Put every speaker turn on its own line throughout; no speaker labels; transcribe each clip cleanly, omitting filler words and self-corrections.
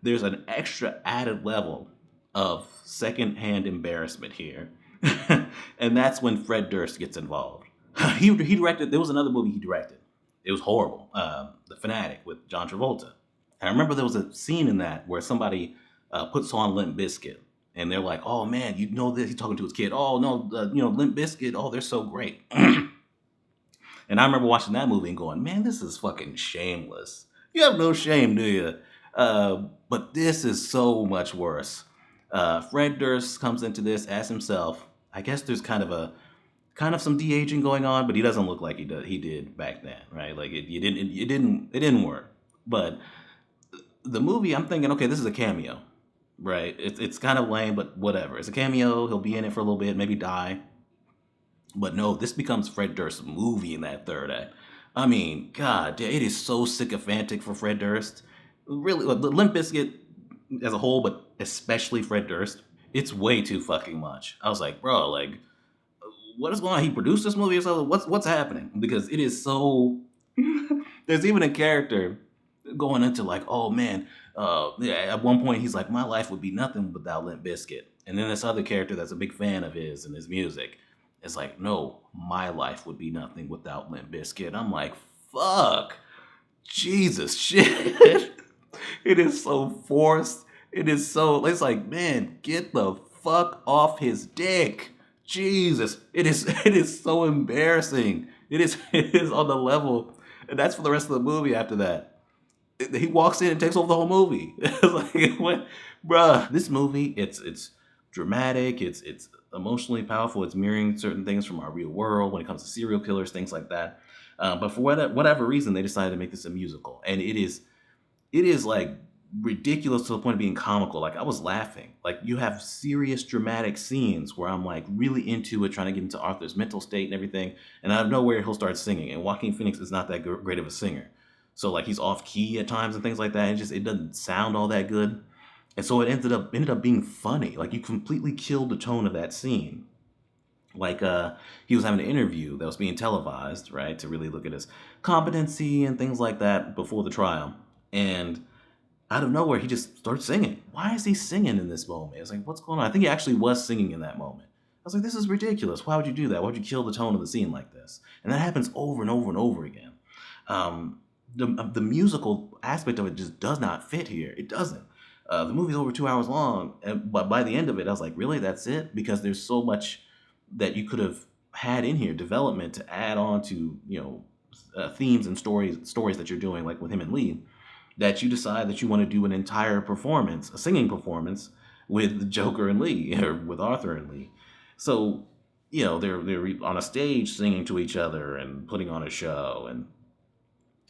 there's an extra added level of secondhand embarrassment here. And that's when Fred Durst gets involved. He directed, there was another movie he directed. It was horrible. The Fanatic with John Travolta. And I remember there was a scene in that where somebody puts on Limp Bizkit. And they're like, oh man, you know this? He's talking to his kid. Oh no, Limp Bizkit. Oh, they're so great. And I remember watching that movie and going, man, this is fucking shameless. You have no shame, do you? But this is so much worse. Fred Durst comes into this as himself. I guess there's kind of some de-aging going on, but he doesn't look like he did back then, right? Like it didn't work. But the movie, I'm thinking, okay, this is a cameo, right? It's kind of lame, but whatever. It's a cameo. He'll be in it for a little bit, maybe die. But no, this becomes Fred Durst's movie in that third act. I mean, God, it is so sycophantic for Fred Durst. Really, the Limp Bizkit as a whole, but especially Fred Durst, it's way too fucking much. I was like, bro, like, what is going on? He produced this movie or something? What's happening? Because it is so. There's even a character going into like, oh man, yeah. At one point, he's like, my life would be nothing without Limp Bizkit. And then this other character that's a big fan of his and his music is like, no, my life would be nothing without Limp Bizkit. I'm like, fuck, Jesus, shit. It is so forced. It's like, man, get the fuck off his dick. Jesus. It is so embarrassing. It is on the level. And that's for the rest of the movie after that. He walks in and takes over the whole movie. It's like, what, bruh, this movie, it's dramatic, it's emotionally powerful, it's mirroring certain things from our real world when it comes to serial killers, things like that. But for whatever reason, they decided to make this a musical. And it is like ridiculous to the point of being comical. Like I was laughing. Like you have serious dramatic scenes where I'm like really into it, trying to get into Arthur's mental state and everything. And out of nowhere, he'll start singing. And Joaquin Phoenix is not that great of a singer. So like he's off key at times and things like that. It doesn't sound all that good. And so it ended up being funny. Like you completely killed the tone of that scene. Like he was having an interview that was being televised, right, to really look at his competency and things like that before the trial. And out of nowhere, he just starts singing. Why is he singing in this moment? I was like, what's going on? I think he actually was singing in that moment. I was like, this is ridiculous. Why would you do that? Why would you kill the tone of the scene like this? And that happens over and over and over again. The musical aspect of it just does not fit here. It doesn't. The movie's over 2 hours long, but by the end of it, I was like, really, that's it? Because there's so much that you could have had in here, development to add on to, themes and stories that you're doing, like with him and Lee, that you decide that you want to do an entire performance, a singing performance with Joker and Lee, or with Arthur and Lee. So, they're on a stage singing to each other and putting on a show, and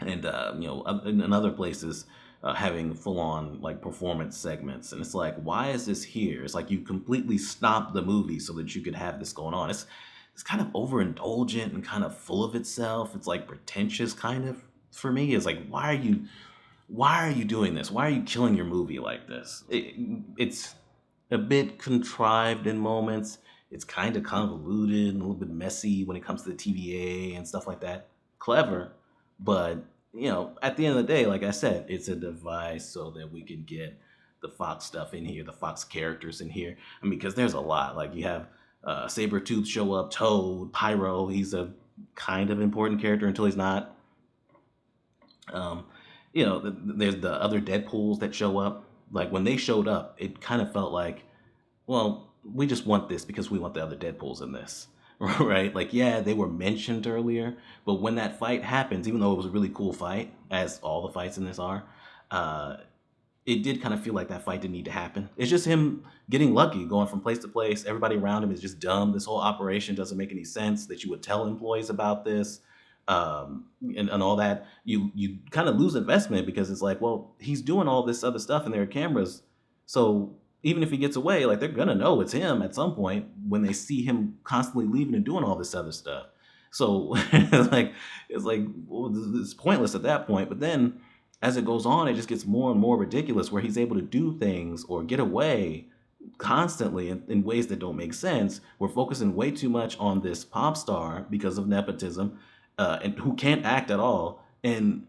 in other places having full on like performance segments. And it's like, why is this here? It's like you completely stopped the movie so that you could have this going on. It's kind of overindulgent and kind of full of itself. It's like pretentious kind of for me. It's like, why are you doing this? Why are you killing your movie like this? It's a bit contrived in moments. It's kind of convoluted and a little bit messy when it comes to the TVA and stuff like that. Clever, but at the end of the day, like I said, it's a device so that we can get the Fox stuff in here, the Fox characters in here. I mean, because there's a lot. Like you have Sabretooth show up, Toad, Pyro. He's a kind of important character until he's not. There's the other Deadpools that show up. Like when they showed up, it kind of felt like, well, we just want this because we want the other Deadpools in this. Right? Like, yeah, they were mentioned earlier, but when that fight happens, even though it was a really cool fight, as all the fights in this are, it did kind of feel like that fight didn't need to happen. It's just him getting lucky, going from place to place. Everybody around him is just dumb. This whole operation doesn't make any sense that you would tell employees about this. And all that. You kind of lose investment because it's like, well, he's doing all this other stuff and there are cameras. So even if he gets away, like they're gonna know it's him at some point when they see him constantly leaving and doing all this other stuff. So it's like well, it's pointless at that point. But then as it goes on, it just gets more and more ridiculous where he's able to do things or get away constantly in ways that don't make sense. We're focusing way too much on this pop star because of nepotism, and who can't act at all. And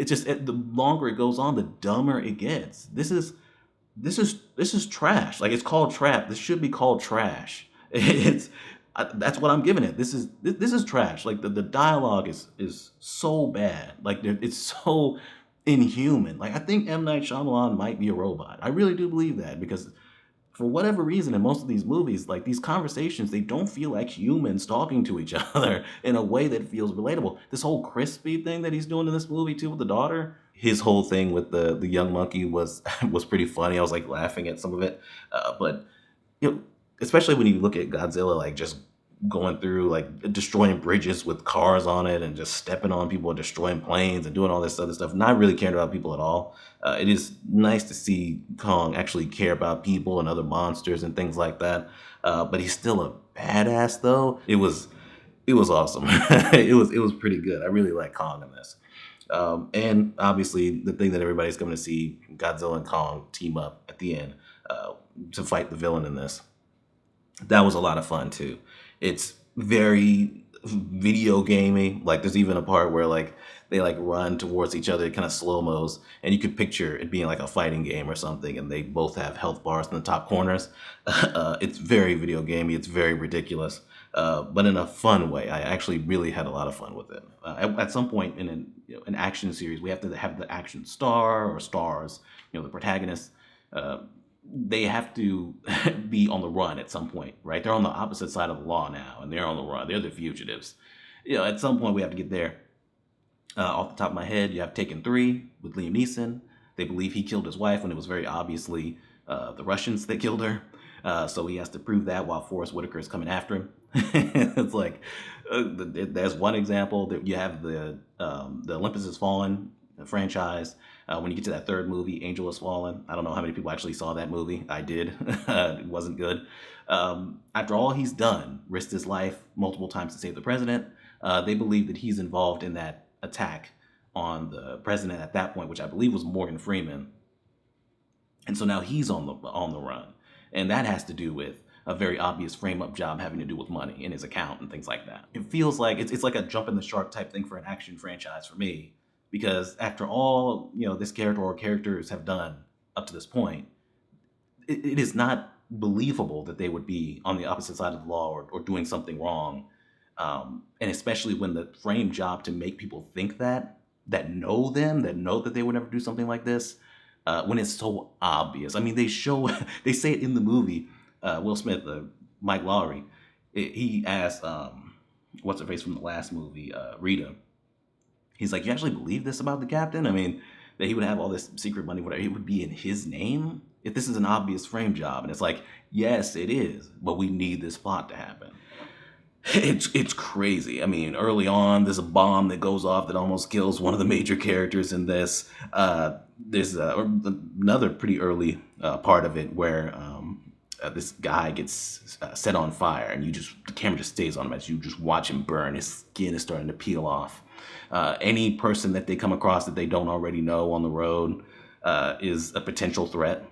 the longer it goes on, the dumber it gets. This is trash. Like, it's called trap. This should be called trash. It's that's what I'm giving it. This is trash. Like, the dialogue is so bad. Like, it's so inhuman. Like, I think M Night Shyamalan might be a robot. I really do believe that, because for whatever reason, in most of these movies, like, these conversations, they don't feel like humans talking to each other in a way that feels relatable. This whole crispy thing that he's doing in this movie too with the daughter, his whole thing with the young monkey was was pretty funny. I was like laughing at some of it, but especially when you look at Godzilla, like, just going through, like, destroying bridges with cars on it, and just stepping on people and destroying planes and doing all this other stuff, not really caring about people at all. It is nice to see Kong actually care about people and other monsters and things like that. But he's still a badass, though. It was awesome. It was pretty good. I really like Kong in this. And obviously, the thing that everybody's going to see, Godzilla and Kong team up at the end to fight the villain in this. That was a lot of fun too. It's very video gamey. Like, there's even a part where, like, they, like, run towards each other, kind of slow mos, and you could picture it being like a fighting game or something, and they both have health bars in the top corners. It's very video gamey. It's very ridiculous, but in a fun way. I actually really had a lot of fun with it. At some point in an action series, we have to have the action star or stars, the protagonist. They have to be on the run at some point, right? They're on the opposite side of the law now, and they're on the run. They're the fugitives. At some point we have to get there. Off the top of my head, you have Taken 3 with Liam Neeson. They believe he killed his wife when it was very obviously the Russians that killed her. So he has to prove that while Forrest Whitaker is coming after him. It's like, there's one example. That you have the Olympus Has Fallen franchise. When you get to that third movie, Angel Has Fallen, I don't know how many people actually saw that movie. I did. It wasn't good. After all he's done, risked his life multiple times to save the president, they believe that he's involved in that attack on the president at that point, which I believe was Morgan Freeman. And so now he's on the run. And that has to do with a very obvious frame-up job having to do with money in his account and things like that. It feels like it's like a jump in the shark type thing for an action franchise for me. Because after all, this character or characters have done up to this point, it is not believable that they would be on the opposite side of the law or doing something wrong. And especially when the frame job to make people think that know them, that know that they would never do something like this, when it's so obvious. I mean, they say it in the movie. Will Smith, Mike Lowry, he asked, what's her face from the last movie, Rita. He's like, you actually believe this about the captain? I mean, that he would have all this secret money, whatever, it would be in his name? If this is an obvious frame job. And it's like, yes, it is, but we need this plot to happen. It's crazy. I mean, early on, there's a bomb that goes off that almost kills one of the major characters in this. There's another pretty early part of it where this guy gets set on fire, and the camera just stays on him as you just watch him burn. His skin is starting to peel off. Any person that they come across that they don't already know on the road is a potential threat.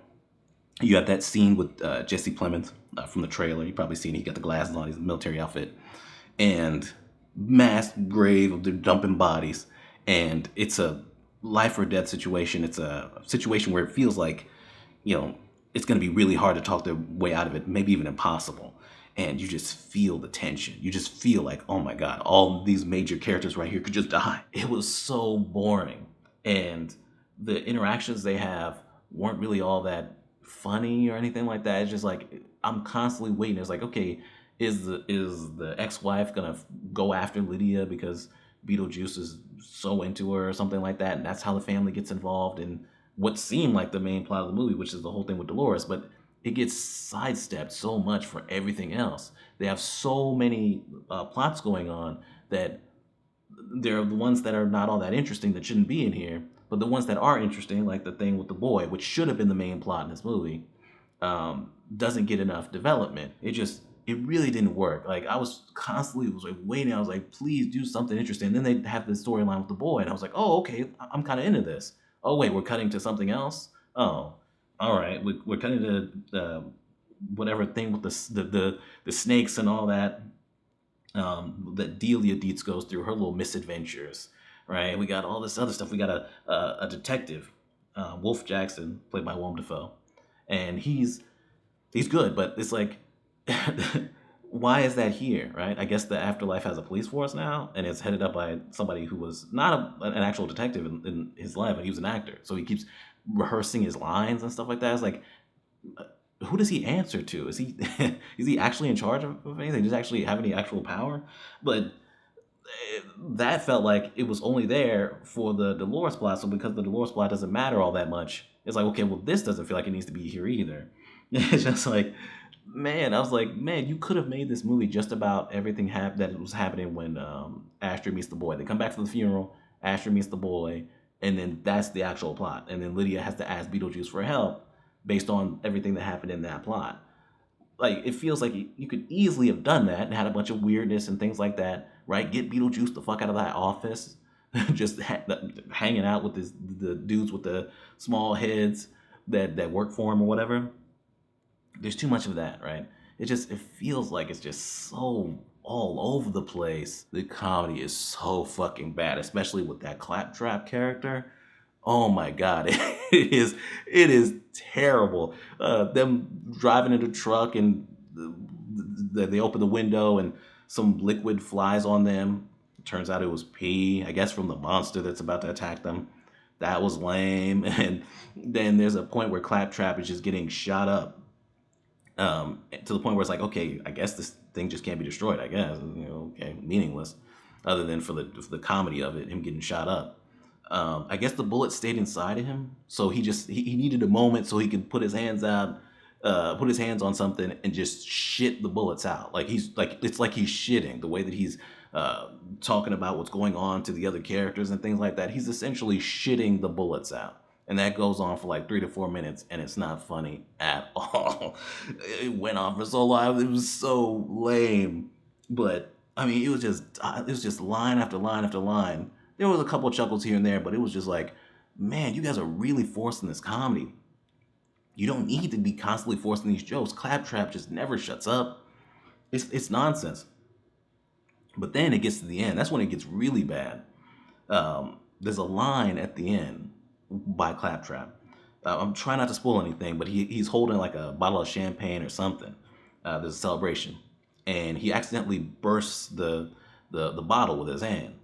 You have that scene with Jesse Plemons from the trailer. You've probably seen it. He got the glasses on. He's in a military outfit. And mass grave of the dumping bodies. And it's a life or death situation. It's a situation where it feels like, it's going to be really hard to talk their way out of it, maybe even impossible. And you just feel the tension. You just feel like, oh my God, all these major characters right here could just die. It was so boring. And the interactions they have weren't really all that funny or anything like that. It's just like, I'm constantly waiting. It's like, okay, is the ex-wife gonna go after Lydia because Beetlejuice is so into her or something like that, and that's how the family gets involved in what seemed like the main plot of the movie, which is the whole thing with Dolores, but it gets sidestepped so much for everything else. They have so many plots going on that they're the ones that are not all that interesting that shouldn't be in here, but the ones that are interesting, like the thing with the boy, which should have been the main plot in this movie, doesn't get enough development. It really didn't work. Like, I was constantly waiting. I was like, please do something interesting. And then they have the storyline with the boy, and I was like, oh, okay, I'm kind of into this. Oh wait, we're cutting to something else. Oh, all right, we're cutting to whatever thing with the snakes and all that. That Delia Dietz goes through her little misadventures. right? We got all this other stuff. We got a detective, Wolf Jackson, played by Willem Dafoe, and he's good, but it's like, why is that here, right? I guess the afterlife has a police force now, and it's headed up by somebody who was not an actual detective in his life, but he was an actor. So he keeps rehearsing his lines and stuff like that. It's like, who does he answer to? Is he is he actually in charge of anything? Does he actually have any actual power? But that felt like it was only there for the Dolores plot. So because the Dolores plot doesn't matter all that much, it's like, okay, well, this doesn't feel like it needs to be here either. It's just like, man, I was like, man, you could have made this movie just about everything that was happening when Asher meets the boy. They come back from the funeral, Asher meets the boy, and then that's the actual plot. And then Lydia has to ask Beetlejuice for help based on everything that happened in that plot. Like, it feels like you could easily have done that and had a bunch of weirdness and things like that, right? Get Beetlejuice the fuck out of that office, just hanging out with the dudes with the small heads that work for him or whatever. There's too much of that, right? It feels like it's just so all over the place. The comedy is so fucking bad, especially with that Claptrap character. Oh my god, it is terrible. Them driving in a truck and they open the window and some liquid flies on them. Turns out it was pee, I guess from the monster that's about to attack them. That was lame. And then there's a point where Claptrap is just getting shot up, to the point where it's like, okay, I guess this thing just can't be destroyed. I guess, okay, meaningless, other than for the comedy of it, him getting shot up. I guess the bullet stayed inside of him, so he needed a moment so he could put his hands out, put his hands on something and just shit the bullets out. Like it's like he's shitting the way that he's talking about what's going on to the other characters and things like that. He's essentially shitting the bullets out. And that goes on for like 3 to 4 minutes, and it's not funny at all. It went on for so long; it was so lame. But I mean, it was just line after line after line. There was a couple of chuckles here and there, but it was just like, man, you guys are really forcing this comedy. You don't need to be constantly forcing these jokes. Claptrap just never shuts up. It's nonsense. But then it gets to the end. That's when it gets really bad. There's a line at the end by Claptrap. I'm trying not to spoil anything, but he's holding like a bottle of champagne or something. There's a celebration, and he accidentally bursts the bottle with his hand,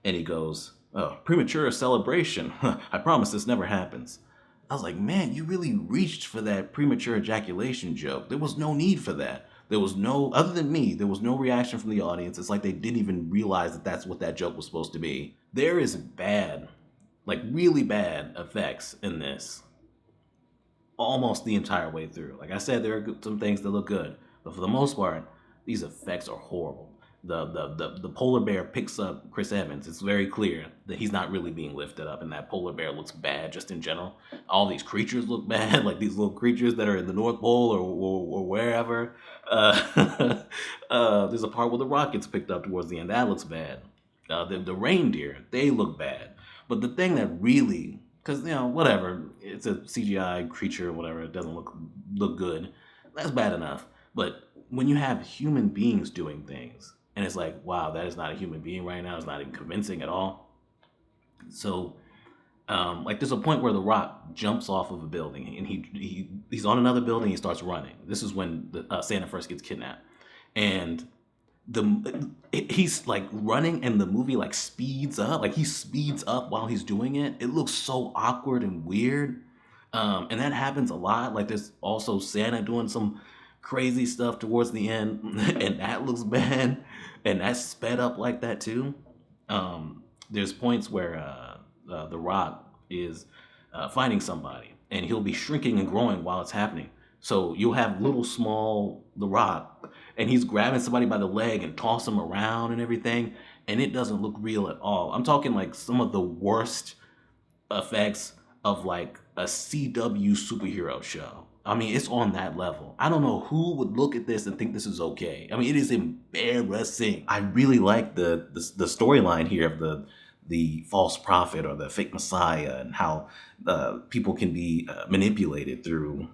and he goes, "Oh, premature celebration. I promise this never happens." I was like, man, you really reached for that premature ejaculation joke. There was no need for that. There was no, other than me, there was no reaction from the audience. It's like they didn't even realize that that's what that joke was supposed to be. There is bad, like really bad effects in this almost the entire way through. Like I said, there are some things that look good, but for the most part, these effects are horrible. The polar bear picks up Chris Evans. It's very clear that he's not really being lifted up, and that polar bear looks bad just in general. All these creatures look bad, like these little creatures that are in the North Pole or wherever. There's a part where the rock gets picked up towards the end. That looks bad. The reindeer, they look bad. But the thing that really, because whatever, it's a CGI creature or whatever, it doesn't look good. That's bad enough. But when you have human beings doing things, and it's like, wow, that is not a human being right now. It's not even convincing at all. So, like, there's a point where the Rock jumps off of a building, and he's on another building. He starts running. This is when Santa first gets kidnapped, and he's like running, and the movie like speeds up. Like he speeds up while he's doing it. It looks so awkward and weird, and that happens a lot. Like there's also Santa doing some crazy stuff towards the end, and that looks bad, and that's sped up like that too. There's points where the Rock is finding somebody, and he'll be shrinking and growing while it's happening. So you'll have little small The Rock, and he's grabbing somebody by the leg and toss them around and everything, and it doesn't look real at all. I'm talking like some of the worst effects of like a CW superhero show. I mean, it's on that level. I don't know who would look at this and think this is okay. I mean, it is embarrassing. I really like the storyline here of the false prophet or the fake messiah, and how people can be manipulated through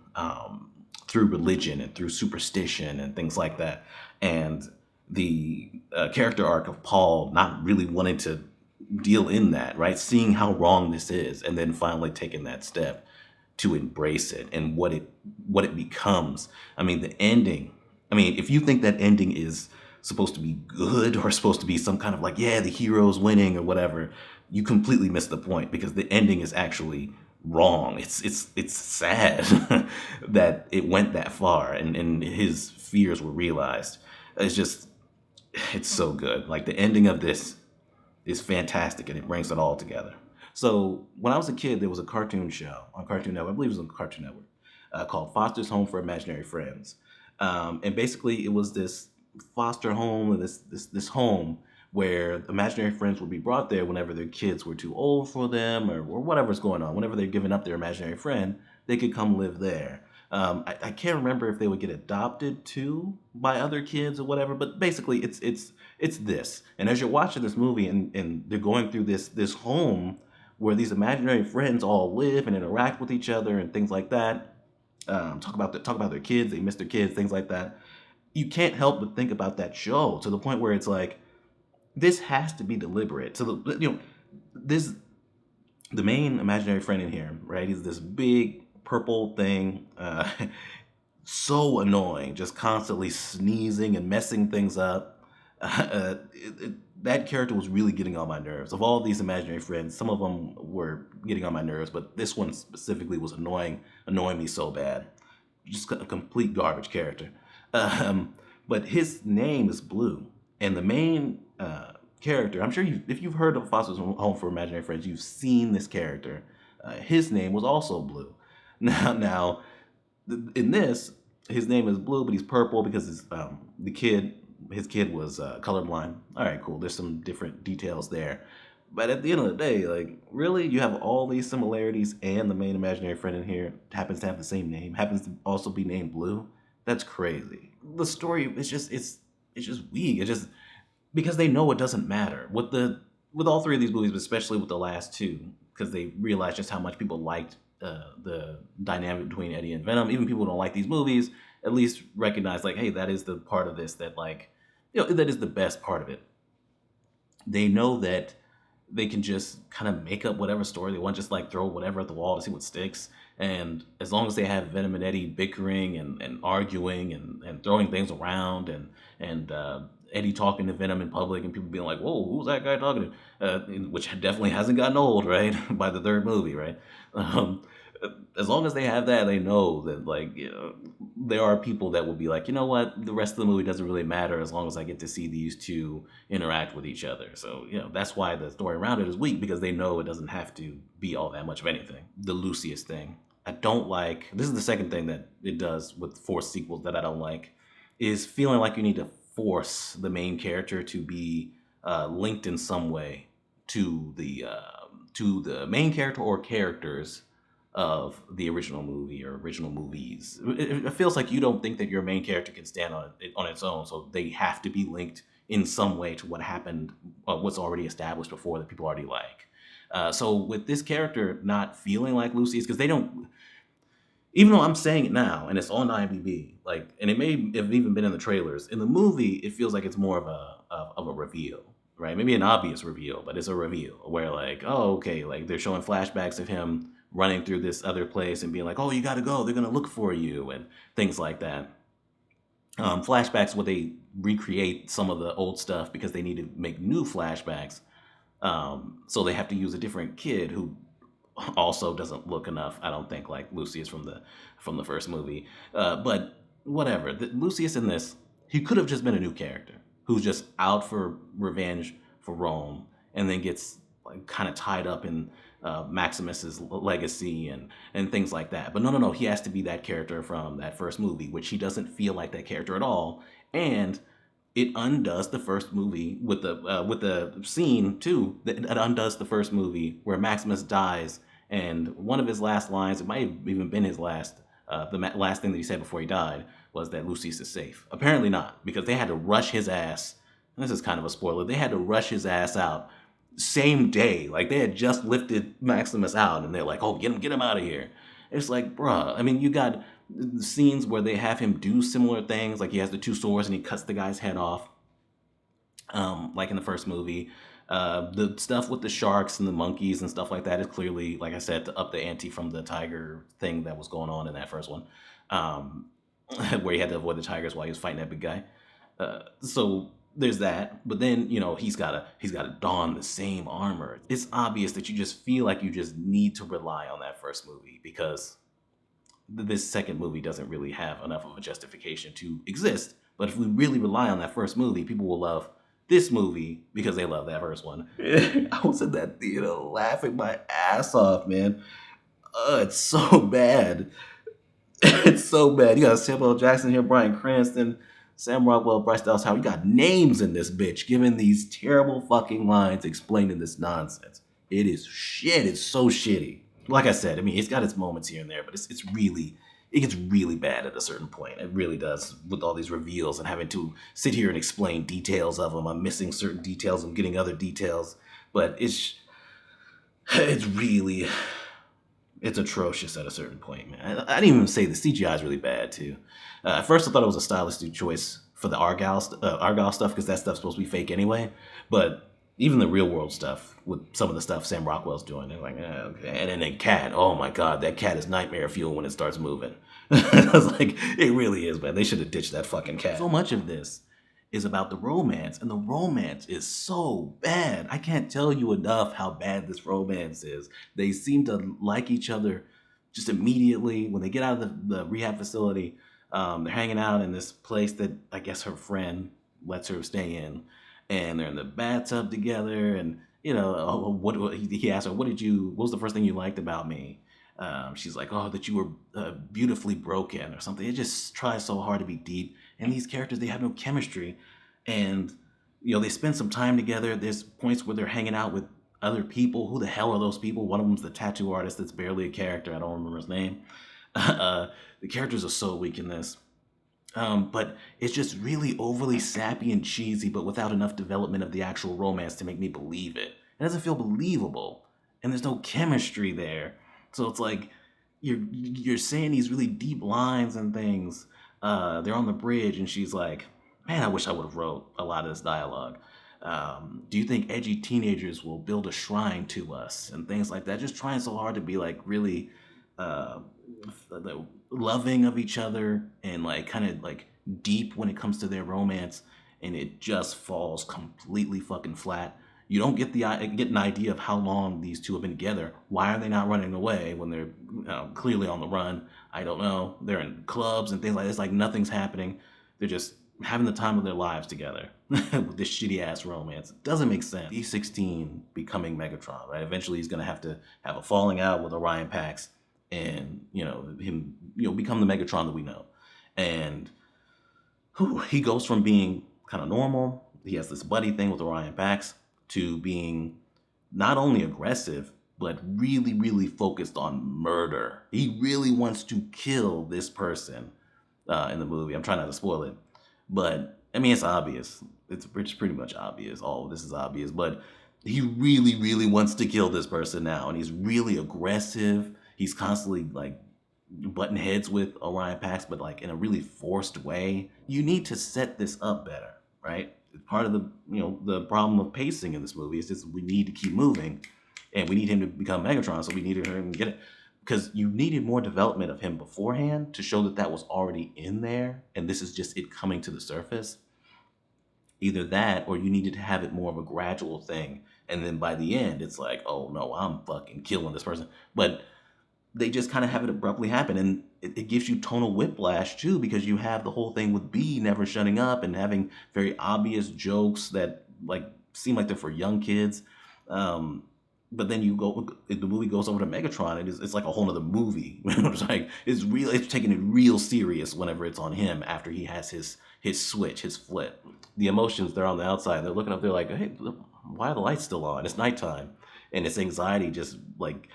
religion and through superstition and things like that. And the character arc of Paul not really wanting to deal in that, right? Seeing how wrong this is, and then finally taking that step to embrace it and what it becomes. I mean, the ending. I mean, if you think that ending is supposed to be good or supposed to be some kind of like, yeah, the hero's winning or whatever, you completely miss the point because the ending is actually wrong. It's sad that it went that far and his fears were realized. It's just it's so good. Like the ending of this is fantastic and it brings it all together. So when I was a kid, there was a cartoon show on Cartoon Network. I believe it was on Cartoon Network called Foster's Home for Imaginary Friends, and basically it was this foster home, this home where imaginary friends would be brought there whenever their kids were too old for them or whatever's going on. Whenever they're giving up their imaginary friend, they could come live there. I can't remember if they would get adopted too by other kids or whatever, but basically it's this. And as you're watching this movie and they're going through this home where these imaginary friends all live and interact with each other and things like that. Talk about their kids, they miss their kids, things like that. You can't help but think about that show to the point where it's like this has to be deliberate. So this the main imaginary friend in here, right? He's this big purple thing, so annoying, just constantly sneezing and messing things up. That character was really getting on my nerves. Of all these imaginary friends, some of them were getting on my nerves, but this one specifically was annoying me so bad. Just a complete garbage character. But his name is Blue, and the main character. I'm sure if you've heard of Foster's Home for Imaginary Friends, you've seen this character. His name was also Blue. Now, in this, his name is Blue, but he's purple because his kid was colorblind. All right, cool. There's some different details there. But at the end of the day, like, really, you have all these similarities, and the main imaginary friend in here happens to have the same name, happens to also be named Blue. That's crazy. The story is just it's just weak. It's just because they know it doesn't matter with all three of these movies, but especially with the last two, because they realized just how much people liked the dynamic between Eddie and Venom. Even people who don't like these movies at least recognize like, hey, that is the part of this that like, that is the best part of it. They know that they can just kind of make up whatever story they want, just like throw whatever at the wall to see what sticks. And as long as they have Venom and Eddie bickering and arguing and throwing things around and Eddie talking to Venom in public and people being like, whoa, who's that guy talking to? Which definitely hasn't gotten old, right? By the third movie, right? Um, as long as they have that, they know that like there are people that will be like, you know what, the rest of the movie doesn't really matter as long as I get to see these two interact with each other. So that's why the story around it is weak because they know it doesn't have to be all that much of anything. The Lucius thing, I don't like. This is the second thing that it does with forced sequels that I don't like, is feeling like you need to force the main character to be linked in some way to the main character or characters of the original movie or original movies. It feels like you don't think that your main character can stand on its own, so they have to be linked in some way to what happened, what's already established before that people already like. So with this character not feeling like Lucy is because they don't. Even though I'm saying it now and it's on IMDb, like, and it may have even been in the trailers. In the movie, it feels like it's more of a reveal, right? Maybe an obvious reveal, but it's a reveal where like, oh, okay, like they're showing flashbacks of him running through this other place and being like, oh, you got to go, they're gonna look for you and things like that. Flashbacks where they recreate some of the old stuff because they need to make new flashbacks. So they have to use a different kid who also doesn't look enough, I don't think, like Lucius from the first movie. But whatever. Lucius in this, he could have just been a new character who's just out for revenge for Rome, and then gets like kind of tied up in Maximus's legacy and things like that. But no, he has to be that character from that first movie, which he doesn't feel like that character at all, and it undoes the first movie with the scene too. That undoes the first movie where Maximus dies, and one of his last lines, it might have even been his last, last thing that he said before he died, was that Lucius is safe. Apparently not, because they had to rush his ass. And this is kind of a spoiler. They had to rush his ass out same day. Like they had just lifted Maximus out, and they're like, "Oh, get him out of here." It's like, bruh. I mean, you got scenes where they have him do similar things, like he has the two swords and he cuts the guy's head off, like in the first movie. The stuff with the sharks and the monkeys and stuff like that is clearly, like I said, to up the ante from the tiger thing that was going on in that first one, um, where he had to avoid the tigers while he was fighting that big guy. So there's that. But then he's gotta don the same armor. It's obvious that you just feel like you just need to rely on that first movie because this second movie doesn't really have enough of a justification to exist. But if we really rely on that first movie, people will love this movie because they love that first one. I was in that theater laughing my ass off, man. It's so bad. It's so bad. You got Samuel L. Jackson here, Bryan Cranston, Sam Rockwell, Bryce Dallas Howard. You got names in this bitch giving these terrible fucking lines explaining this nonsense. It is shit. It's so shitty. Like I said, I mean, it's got its moments here and there, but it gets really bad at a certain point. It really does with all these reveals and having to sit here and explain details of them. I'm missing certain details. I'm getting other details, but it's really it's atrocious at a certain point, man. I didn't even say the CGI is really bad too. At first, I thought it was a stylistic choice for the Argyle stuff because that stuff's supposed to be fake anyway. But even the real world stuff with some of the stuff Sam Rockwell's doing, they're like, okay. And then Cat, oh my god, that cat is nightmare fuel when it starts moving. I was like, it really is, man. They should have ditched that fucking cat. So much of this is about the romance, and the romance is so bad. I can't tell you enough how bad this romance is. They seem to like each other just immediately. When they get out of the rehab facility, they're hanging out in this place that I guess her friend lets her stay in, and they're in the bathtub together. And he asked her, what was the first thing you liked about me? She's like, oh, that you were beautifully broken or something. It just tries so hard to be deep. And these characters, they have no chemistry. And, they spend some time together. There's points where they're hanging out with other people. Who the hell are those people? One of them's the tattoo artist that's barely a character. I don't remember his name. The characters are so weak in this. But it's just really overly sappy and cheesy, but without enough development of the actual romance to make me believe it. It doesn't feel believable. And there's no chemistry there. So it's like you're saying these really deep lines and things. They're on the bridge, and she's like, "Man, I wish I would have wrote a lot of this dialogue. Do you think edgy teenagers will build a shrine to us?" And things like that. Just trying so hard to be like really loving of each other and like kind of like deep when it comes to their romance, and it just falls completely fucking flat. You don't get an idea of how long these two have been together. Why are they not running away when they're clearly on the run? I don't know. They're in clubs and things like this. Like nothing's happening. They're just having the time of their lives together with this shitty ass romance. It doesn't make sense. E16 becoming Megatron, right? Eventually he's gonna have to have a falling out with Orion Pax, and him become the Megatron that we know. And he goes from being kind of normal. He has this buddy thing with Orion Pax to being not only aggressive, but really, really focused on murder. He really wants to kill this person in the movie. I'm trying not to spoil it. But, I mean, it's obvious. It's pretty much obvious. All of this is obvious. But he really, really wants to kill this person now. And he's really aggressive. He's constantly, like, butting heads with Orion Pax, but, like, in a really forced way. You need to set this up better, right? Part of the problem of pacing in this movie is just we need to keep moving, and we need him to become Megatron, so we needed him to get it, because you needed more development of him beforehand to show that was already in there, and this is just it coming to the surface. Either that, or you needed to have it more of a gradual thing, and then by the end, it's like, oh no, I'm fucking killing this person. But they just kind of have it abruptly happen, and it gives you tonal whiplash too, because you have the whole thing with B never shutting up and having very obvious jokes that like seem like they're for young kids. But then the movie goes over to Megatron, and it's like a whole other movie. It's like it's taking it real serious whenever it's on him after he has his switch, his flip. The emotions, they're on the outside. They're looking up. They're like, hey, why are the lights still on? It's nighttime, and it's anxiety just like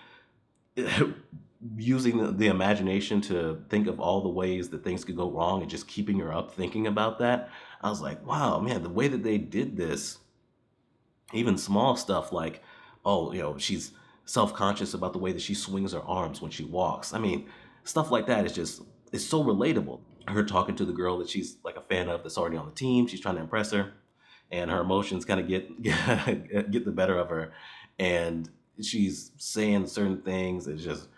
using the imagination to think of all the ways that things could go wrong and just keeping her up thinking about that. I was like, wow, man, the way that they did this, even small stuff like, oh, she's self-conscious about the way that she swings her arms when she walks. I mean, stuff like that it's so relatable. Her talking to the girl that she's like a fan of that's already on the team. She's trying to impress her. and her emotions kind of get the better of her, and she's saying certain things. It's just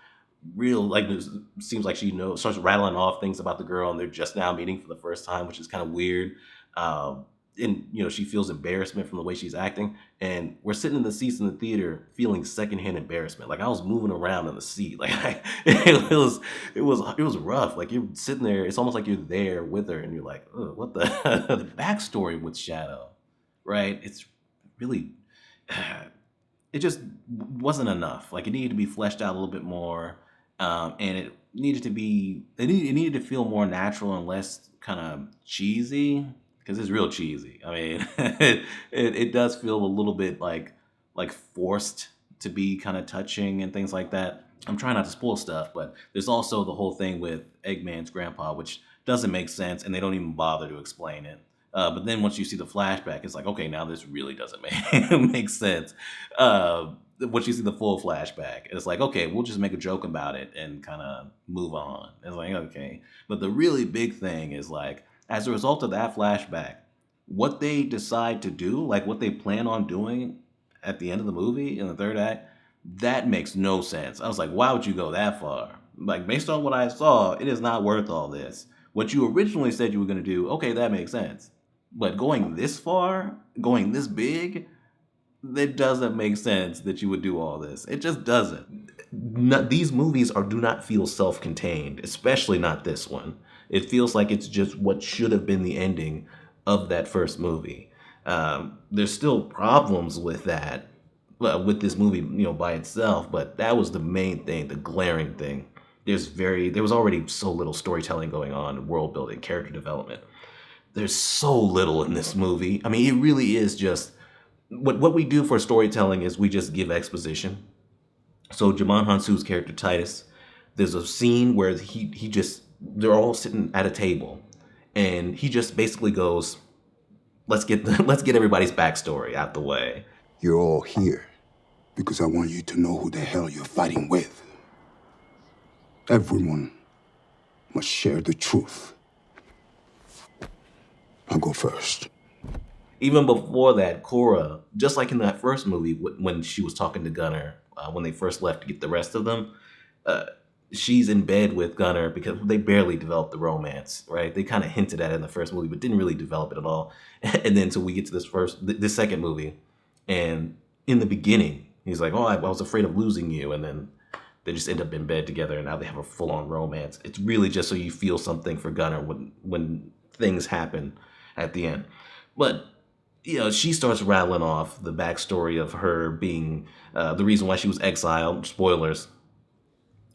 real, like it seems like she knows, starts rattling off things about the girl, and they're just now meeting for the first time, which is kind of weird. Um, and she feels embarrassment from the way she's acting, and we're sitting in the seats in the theater feeling secondhand embarrassment. Like I was moving around in the seat, like it was rough. Like you're sitting there, it's almost like you're there with her, and you're like, "Ugh, what the the backstory with Shadow, right? It's really it just wasn't enough. Like it needed to be fleshed out a little bit more, and it needed to feel more natural and less kind of cheesy because it's real cheesy. I mean, it does feel a little bit like forced to be kind of touching and things like that. I'm trying not to spoil stuff, but there's also the whole thing with Eggman's grandpa, which doesn't make sense, and they don't even bother to explain it. But then once you see the flashback, it's like, okay, now this really doesn't make sense. Once you see the full flashback, it's like, okay, we'll just make a joke about it and kind of move on. It's like, okay. But the really big thing is like, as a result of that flashback, what they decide to do, like what they plan on doing at the end of the movie in the third act, that makes no sense. I was like, why would you go that far? Like, based on what I saw, it is not worth all this. What you originally said you were going to do, okay, that makes sense. But going this far, going this big, it doesn't make sense that you would do all this. It just doesn't. These movies do not feel self-contained, especially not this one. It feels like it's just what should have been the ending of that first movie. There's still problems with that, with this movie, by itself, but that was the main thing, the glaring thing. There was already so little storytelling going on, world building, character development. There's so little in this movie. I mean, it really is just what we do for storytelling is we just give exposition. So Jamon Hansu's character Titus, there's a scene where he just they're all sitting at a table, and he just basically goes, let's get everybody's backstory out the way.
You're all here because I want you to know who the hell you're fighting with. Everyone must share the truth. I'll go first.
Even before that, Cora, just like in that first movie when she was talking to Gunnar, when they first left to get the rest of them, she's in bed with Gunnar because they barely developed the romance, right? They kind of hinted at it in the first movie, but didn't really develop it at all. And then so we get to this second movie, and in the beginning, he's like, "Oh, I was afraid of losing you," and then they just end up in bed together, and now they have a full-on romance. It's really just so you feel something for Gunnar when things happen at the end. But she starts rattling off the backstory of her being the reason why she was exiled. Spoilers.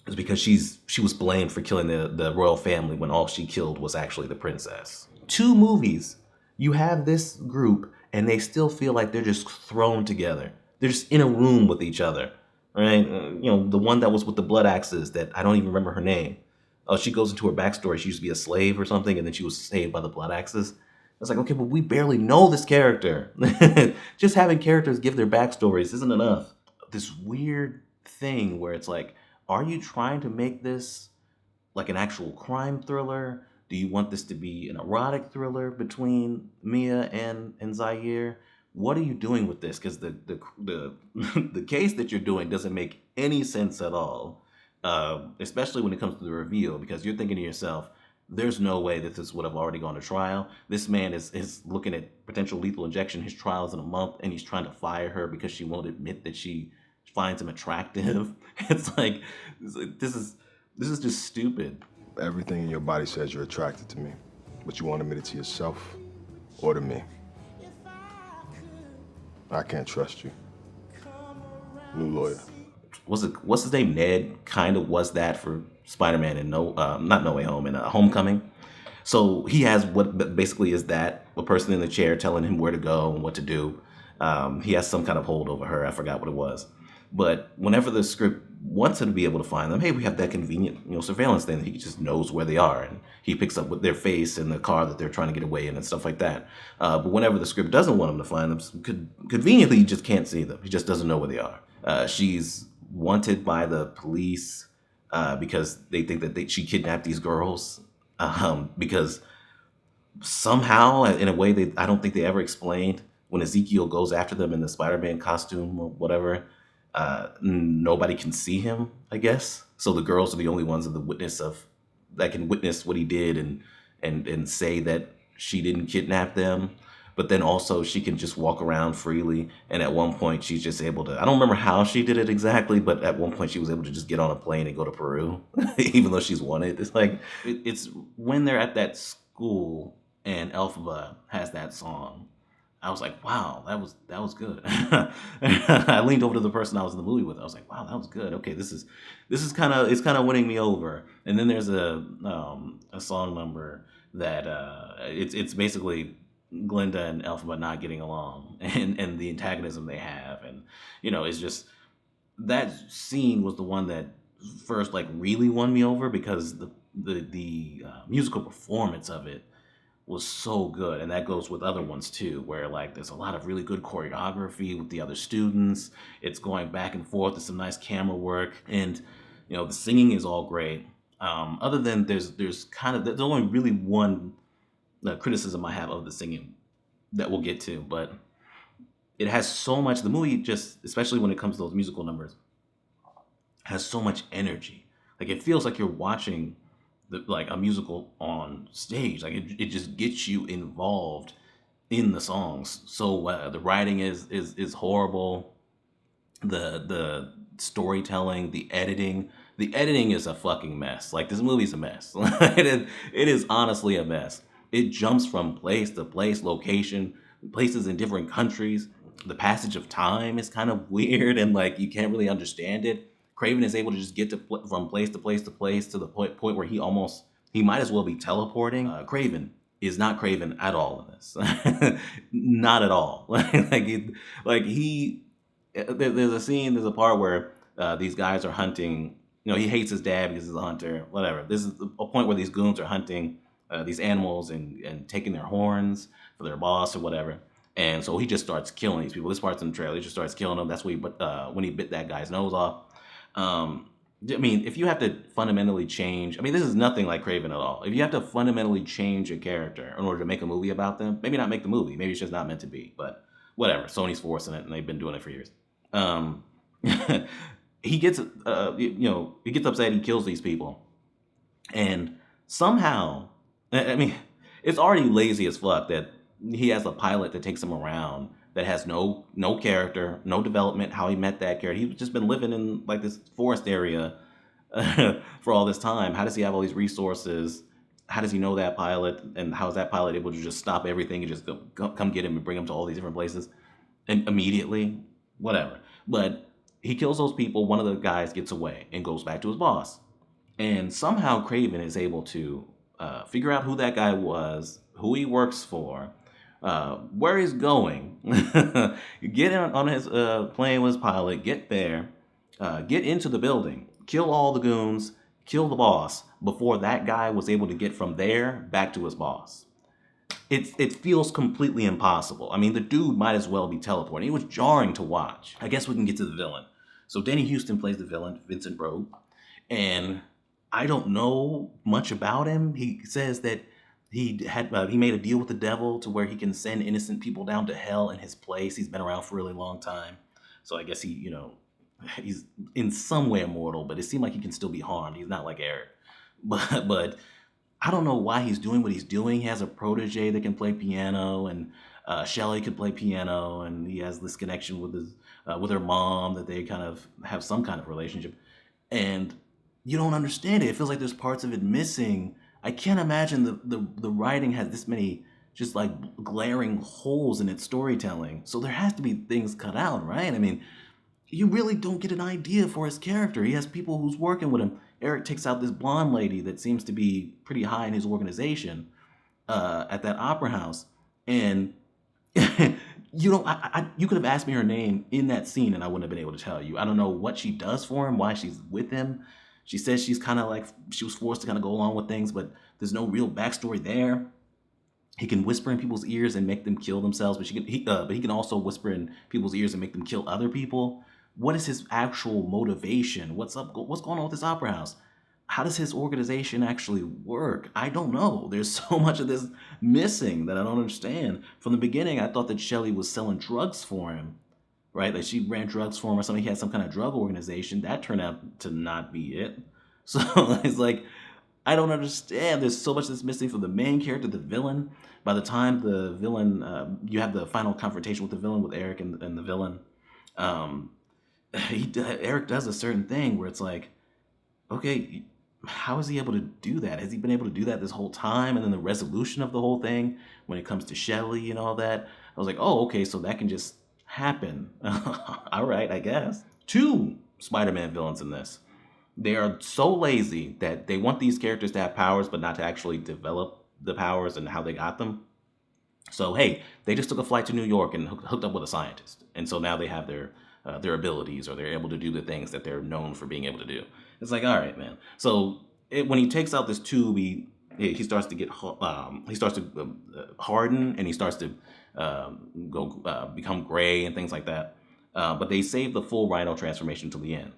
Is because she was blamed for killing the royal family when all she killed was actually the princess. 2 movies, you have this group, and they still feel like they're just thrown together. They're just in a room with each other, right? The one that was with the blood axes that I don't even remember her name. Oh, she goes into her backstory. She used to be a slave or something, and then she was saved by the blood axes. It's like, okay, but we barely know this character. Just having characters give their backstories isn't enough. This weird thing where it's like, are you trying to make this like an actual crime thriller? Do you want this to be an erotic thriller between Mia and Zaire? What are you doing with this? Because the the case that you're doing doesn't make any sense at all, especially when it comes to the reveal. Because you're thinking to yourself, there's no way that this would have already gone to trial. This man is looking at potential lethal injection. His trial is in a month, and he's trying to fire her because she won't admit that she finds him attractive. It's like this is just stupid.
Everything in your body says you're attracted to me, but you won't admit it to yourself or to me. I can't trust you. New lawyer.
What's his name? Ned kind of was that for Spider-Man and not No Way Home and Homecoming. So he has what basically is that a person in the chair telling him where to go and what to do. He has some kind of hold over her. I forgot what it was. But whenever the script wants him to be able to find them, hey, we have that convenient, surveillance thing that he just knows where they are, and he picks up with their face in the car that they're trying to get away in and stuff like that. But whenever the script doesn't want him to find them, conveniently, he just can't see them. He just doesn't know where they are. She's wanted by the police because they think that she kidnapped these girls because somehow, in a way that I don't think they ever explained, when Ezekiel goes after them in the Spider-Man costume or whatever, nobody can see him, I guess. So the girls are the only ones in the witness of that can witness what he did and say that she didn't kidnap them. But then also she can just walk around freely. And at one point she's just able to, I don't remember how she did it exactly, but at one point she was able to just get on a plane and go to Peru, even though she's wanted. It's like, it's when they're at that school and Elphaba has that song. I was like, wow, that was good. I leaned over to the person I was in the movie with. I was like, wow, that was good. Okay, this is kind of, it's kind of winning me over. And then there's a song number that it's basically Glinda and Elphaba not getting along, and the antagonism they have, and it's just, that scene was the one that first like really won me over, because the musical performance of it was so good. And that goes with other ones too, where like there's a lot of really good choreography with the other students. It's going back and forth. There's some nice camera work, and the singing is all great. Other than there's only really one criticism I have of the singing that we'll get to, but it has so much. The movie, just especially when it comes to those musical numbers, has so much energy. Like it feels like you're watching like a musical on stage. Like it just gets you involved in the songs. So the writing is horrible. The storytelling, the editing is a fucking mess. Like this movie's a mess. It is honestly a mess. It jumps from place to place, location, places in different countries. The passage of time is kind of weird, and like you can't really understand it. Craven is able to just get from place to place to place to the point where he might as well be teleporting. Craven is not Craven at all in this. Not at all. There's a part where these guys are hunting. He hates his dad because he's a hunter. Whatever. This is a point where these goons are hunting these animals and taking their horns for their boss or whatever. And so he just starts killing these people. This part's in the trailer. He just starts killing them. That's when he bit that guy's nose off. I mean, if you have to fundamentally change, I mean, this is nothing like Craven at all. If you have to fundamentally change a character in order to make a movie about them, maybe not make the movie. Maybe it's just not meant to be. But whatever. Sony's forcing it, and they've been doing it for years. He gets, he gets upset. He kills these people, and somehow, I mean, it's already lazy as fuck that he has a pilot that takes him around that has no character, no development, how he met that character. He's just been living in like this forest area for all this time. How does he have all these resources? How does he know that pilot? And how is that pilot able to just stop everything and just come get him and bring him to all these different places and immediately? Whatever. But he kills those people. One of the guys gets away and goes back to his boss. And somehow Craven is able to figure out who that guy was, who he works for, where he's going, get on his plane with his pilot, get there, get into the building, kill all the goons, kill the boss before that guy was able to get from there back to his boss. It feels completely impossible. I mean, the dude might as well be teleporting. It was jarring to watch. I guess we can get to the villain. So Danny Houston plays the villain, Vincent Rogue, and I don't know much about him. He says that he made a deal with the devil to where he can send innocent people down to hell in his place. He's been around for a really long time, so I guess he's in some way immortal. But it seemed like he can still be harmed. He's not like Eric, but I don't know why he's doing what he's doing. He has a protege that can play piano, and Shelley could play piano, and he has this connection with her mom that they kind of have some kind of relationship, and you don't understand it. It feels like there's parts of it missing. I can't imagine the writing has this many just like glaring holes in its storytelling. So there has to be things cut out, right? I mean, you really don't get an idea for his character. He has people who's working with him. Eric takes out this blonde lady that seems to be pretty high in his organization at that opera house, and you could have asked me her name in that scene, and I wouldn't have been able to tell you. I don't know what she does for him, why she's with him. She says she's kind of like, she was forced to kind of go along with things, but there's no real backstory there. He can whisper in people's ears and make them kill themselves, but he can also whisper in people's ears and make them kill other people. What is his actual motivation? What's going on with this opera house? how does his organization actually work? I don't know. There's so much of this missing that I don't understand. From the beginning, I thought that Shelley was selling drugs for him, right? Like she ran drugs for him or something. He had some kind of drug organization. That turned out to not be it. So it's like, I don't understand. There's so much that's missing from the main character, the villain. By the time the villain, you have the final confrontation with the villain, with Eric and the villain, um, Eric does a certain thing where it's like, okay, how is he able to do that? Has he been able to do that this whole time? And then the resolution of the whole thing when it comes to Shelley and all that, I was like, oh, okay, so that can just happen. All right, I guess. Two Spider-Man villains in this. They are so lazy that they want these characters to have powers, but not to actually develop the powers and how they got them. So hey, they just took a flight to New York and hooked up with a scientist, and so now they have their abilities, or they're able to do the things that they're known for being able to do. It's like, all right, man. So when he takes out this tube, he starts to get he starts to harden, and he starts to become gray and things like that. But they save the full Rhino transformation till the end,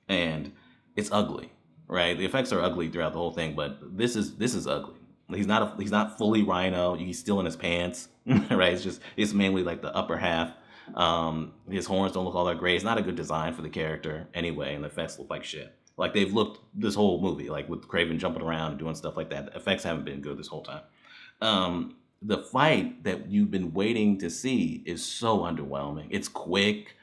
and it's ugly, right? The effects are ugly throughout the whole thing, but this is ugly. He's not fully Rhino. He's still in his pants, right? It's mainly like the upper half. His horns don't look all that great. It's not a good design for the character anyway, and the effects look like shit. Like they've looked this whole movie, like with Craven jumping around and doing stuff like that. The effects haven't been good this whole time. The fight that you've been waiting to see is so underwhelming. It's quick.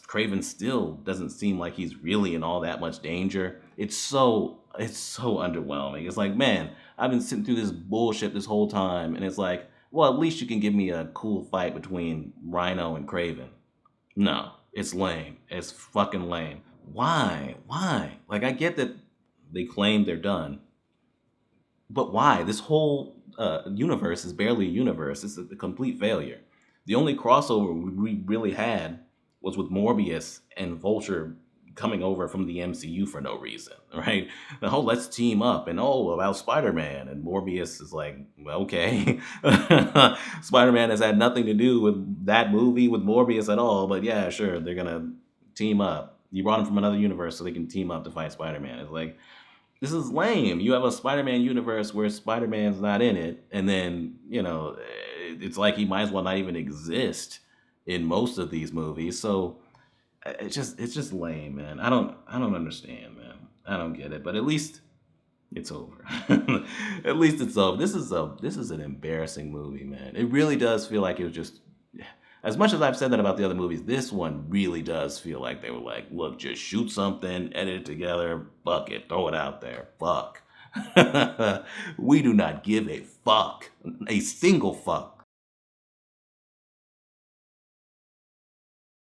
Craven still doesn't seem like he's really in all that much danger. It's so underwhelming. It's like, man, I've been sitting through this bullshit this whole time, and it's like, well, at least you can give me a cool fight between Rhino and Craven. No, it's lame. It's fucking lame. Why? Like, I get that they claim they're done, but why? This whole universe is barely a universe. It's a complete failure. The only crossover we really had was with Morbius and Vulture coming over from the MCU for no reason, right? The whole let's team up and about Spider-Man, and Morbius is like, well, okay. Spider-Man has had nothing to do with that movie with Morbius at all, but yeah, sure, they're gonna team up. You brought him from another universe so they can team up to fight Spider-Man. It's like, this is lame. You have a Spider-Man universe where Spider-Man's not in it, and then, it's like he might as well not even exist in most of these movies. So it's just lame, man. I don't understand, man. I don't get it. But at least it's over. At least it's over. This is an embarrassing movie, man. It really does feel like it was just, as much as I've said that about the other movies, this one really does feel like they were like, look, just shoot something, edit it together, fuck it, throw it out there, fuck. We do not give a fuck, a single fuck